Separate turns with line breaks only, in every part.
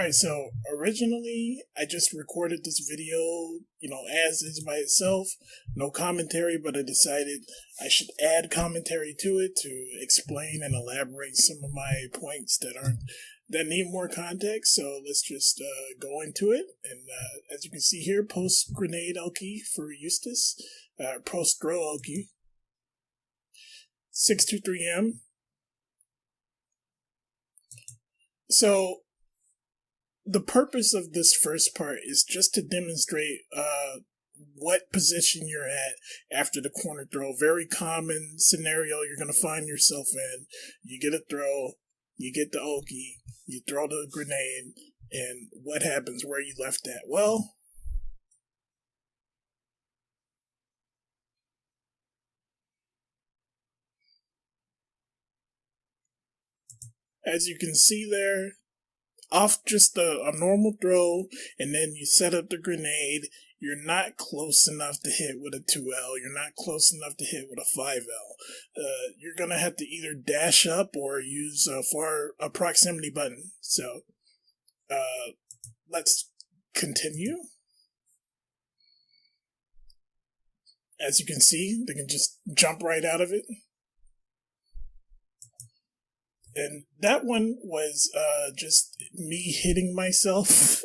Alright, so originally I just recorded this video, as is by itself, no commentary, but I decided I should add commentary to it to explain and elaborate some of my points that need more context. So let's just go into it. And as you can see here, post grenade Elky for Eustace, post throw Elky, 623M. So the purpose of this first part is just to demonstrate what position you're at after the corner throw. Very common scenario you're going to find yourself in. You get a throw, you get the Oki, you throw the grenade, and what happens where you left at? Well, as you can see there, off just a normal throw, and then you set up the grenade, you're not close enough to hit with a 2L, you're not close enough to hit with a 5L. You're going to have to either dash up or use a proximity button. So, let's continue. As you can see, they can just jump right out of it. And that one was just me hitting myself.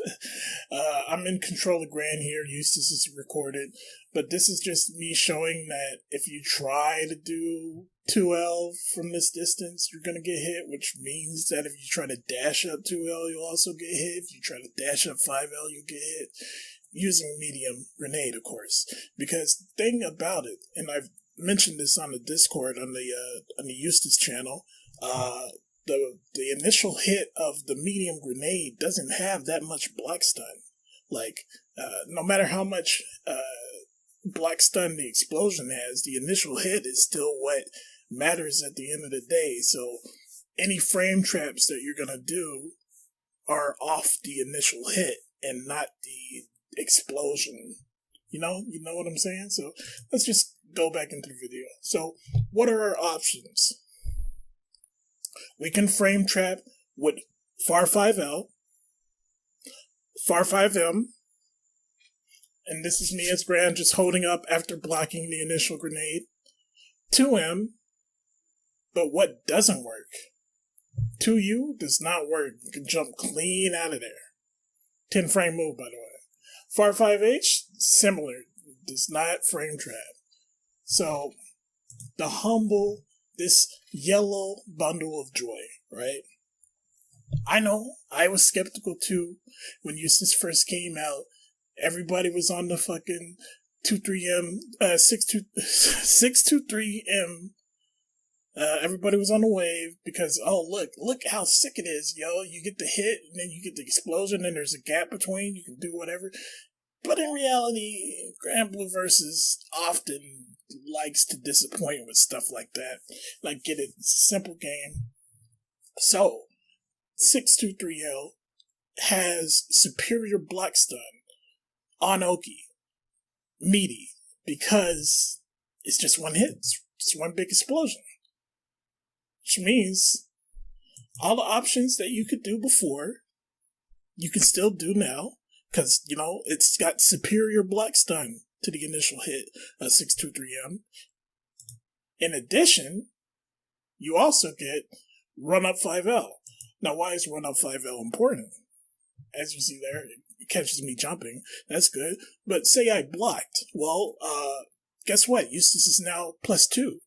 I'm in control of Gran here. Eustace is recorded. But this is just me showing that if you try to do 2L from this distance, you're going to get hit, which means that if you try to dash up 2L, you'll also get hit. If you try to dash up 5L, you'll get hit. Using medium grenade, of course. Because the thing about it, and I've mentioned this on the Discord on the Eustace channel, the initial hit of the medium grenade doesn't have that much black stun. Like, no matter how much black stun the explosion has, the initial hit is still what matters at the end of the day. So any frame traps that you're gonna do are off the initial hit and not the explosion. You know what I'm saying? So let's just go back into the video. So what are our options? We can frame trap with far 5L, far 5M, and this is me as Gran just holding up after blocking the initial grenade, 2M, but what doesn't work? 2U does not work. You can jump clean out of there. 10 frame move, by the way. Far 5H, similar, does not frame trap. So, this yellow bundle of joy, right? I know, I was skeptical too when Eustace first came out. Everybody was on the fucking 623M. Everybody was on the wave because, look how sick it is, yo. You get the hit, and then you get the explosion, and there's a gap between, you can do whatever. But in reality, Granblue Versus often likes to disappoint with stuff like that. Like, get it, it's a simple game. So, 623L has superior block stun on Oki, meaty, because it's just one hit. It's one big explosion. Which means all the options that you could do before, you can still do now. Because, it's got superior block stun to the initial hit of 623M. In addition, you also get run up 5L. Now, why is run up 5L important? As you see there, it catches me jumping. That's good. But say I blocked. Well, guess what? Eustace is now +2.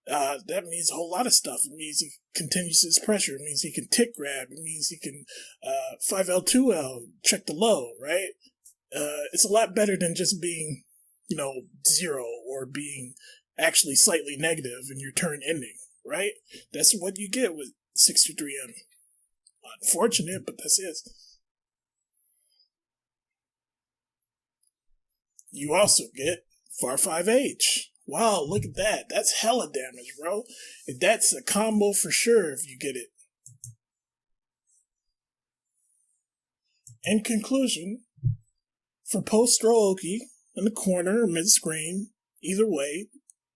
That means a whole lot of stuff. It means he continues his pressure. It means he can tick grab. It means he can 5L, 2L, check the low, right? It's a lot better than just being, 0 or being actually slightly negative in your turn ending, right? That's what you get with 623M. Unfortunate, but that's it. You also get far 5H. Wow, look at that. That's hella damage, bro. That's a combo for sure if you get it. In conclusion, for post-throw Oki, in the corner or mid-screen, either way,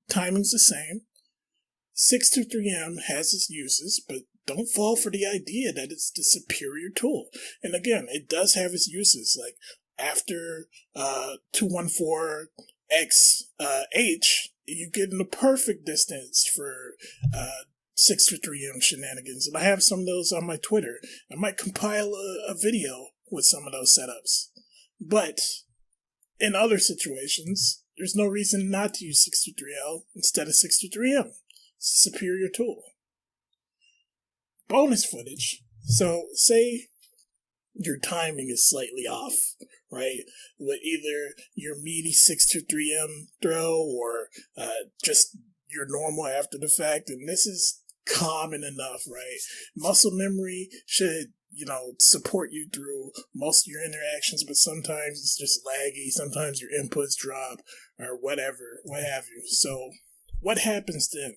timing's the same. 623M has its uses, but don't fall for the idea that it's the superior tool. And again, it does have its uses. Like after 214X you get in the perfect distance for 623M shenanigans. And I have some of those on my Twitter. I might compile a video with some of those setups. But in other situations, there's no reason not to use 623L instead of 623M. It's a superior tool. Bonus footage. So say your timing is slightly off, right? With either your meaty 623M throw or just your normal after the fact. And this is common enough, right? Muscle memory should, support you through most of your interactions, but sometimes it's just laggy. Sometimes your inputs drop or whatever, what have you. So what happens then?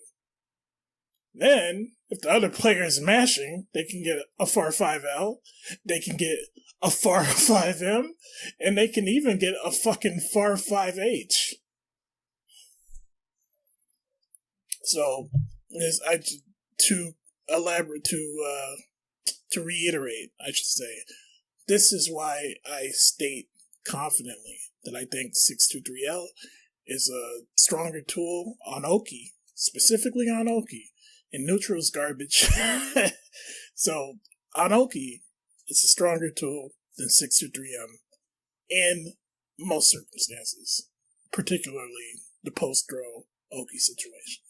Then, if the other player is mashing, they can get a FAR 5L, they can get a FAR 5M, and they can even get a fucking FAR 5H. So, to reiterate, I should say, this is why I state confidently that I think 623L is a stronger tool on Oki, specifically on Oki. And neutral is garbage. So, on Oki, it's a stronger tool than 623M in most circumstances, particularly the post-throw Oki situation.